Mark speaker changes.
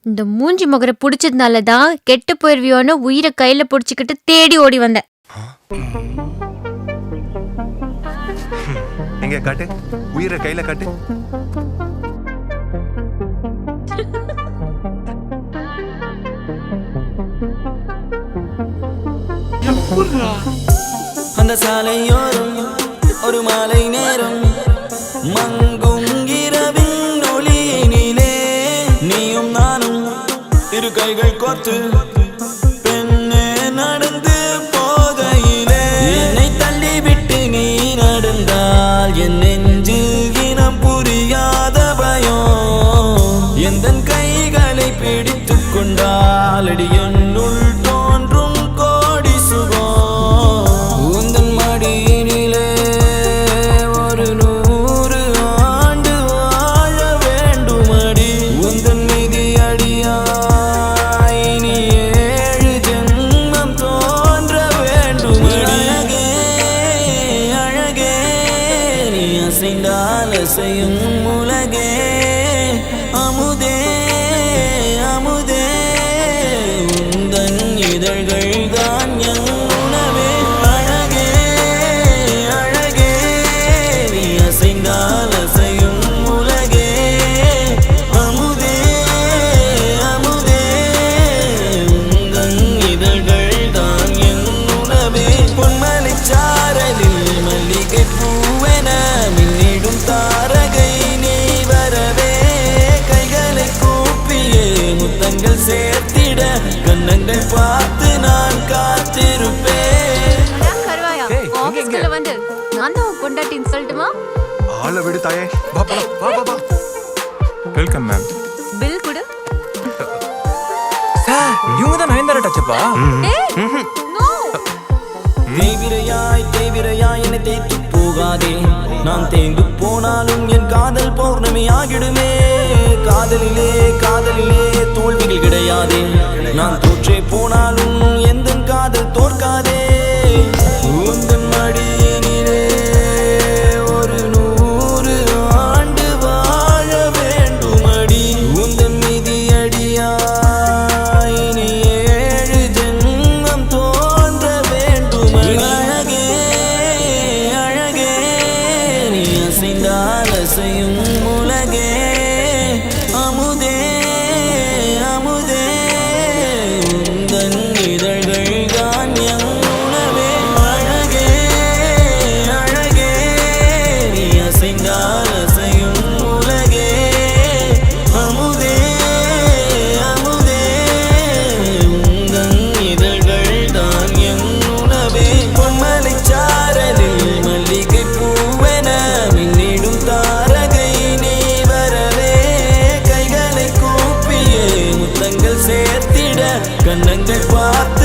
Speaker 1: இந்த மூஞ்சி முகரை புடிச்சதுனால தான் கெட்டு போயிருவியோன்னு உயிரை கையில புடிச்சுக்கிட்டு தேடி ஓடி வந்தேன்.
Speaker 2: எங்க காட்டு, உயிரை கையில காட்டு.
Speaker 3: அந்த சாலையோரம் ஒரு மாலை நேரம் மங்கும் இரவின் ஒளியினிலே நீயும் நானும் இரு கைகள் கோர்த்து பெண்ணே நடந்து போகையிலே என்னை தள்ளிவிட்டு நீ நடந்தால் என் நெஞ்சு இனம் புரியாத பயம் எந்தன் கைகளை பிடித்துக் கொண்டால் அடியனுள் தோன்றும் கோடி சுகம் உந்தன் மடியினிலே ஒரு 100 ஆண்டு வாழ வேண்டுமடி உந்தன் மீதி அடியாய் நீ 7 ஜென்மம் தோன்ற வேண்டுமடி அழகே அழகே நீ அசைந்தால் அசையும் உலகே அமுதே அமுதே உந்தன் இதழ்கள் தான் என் உணவே அழகே அழகே நீ அசைந்தால் அசையும் உலகே அமுதே அமுதே உந்தன் இதழ்கள் தான் என் உணவே பொன்மலை சாரலில் மல்லிகை பூவென மின்னிடும் தாரகை நீ வரவே கைகளை கூப்பியே முத்தங்கள் சேர்த்திட கண்ணங்கள் பார்த்து நான் காத்திருப்பேன்.
Speaker 1: ஆபீஸ்க்குள்ள வந்து நான் தான் கொண்டாட்டின்னு சொல்லட்டுமா?
Speaker 2: ஆளை விடு தாயே, வா போலாம், வா வா வா. Welcome ma'am.
Speaker 1: பில் கொடு.
Speaker 4: சார் இவங்க தான் நயன்தாரா டச்சப்பா.
Speaker 1: நோ.
Speaker 3: தேவிரையாய் என்னை தேய்த்து போகாதே நான் தேய்ந்து போனாலும் என் காதல் பௌர்ணமியாகிடுமே காதலிலே காதலிலே தோல்விகள் கிடையாதே நான் தோற்றே போனாலும் எந்த காதல் தோற்காதே உந்தன் மடியினிலே ஒரு 100 ஆண்டு வாழ வேண்டுமடி உந்தன் மீதி அடியாய் நீ 7 ஜென்மம் தோன்ற வேண்டுமடி அழகே அழகே நீ அசைந்தால் அசையும் உலகே அமுதே அமுதே உந்தன் இதழ்கள் தான் என் உணவே அழகே அழகே நீ அசைந்தால் அசையும் உலகே அமுதே அமுதே உந்தன் இதழ்கள் தான் என் உணவே பொன்மலை சாரலில் மல்லிகை பூவென மின்னிடும் தாரகை நீ வரவே கைகளை கூப்பியே முத்தங்கள் சேர்த்திட கண்ணங்கள் பார்த்து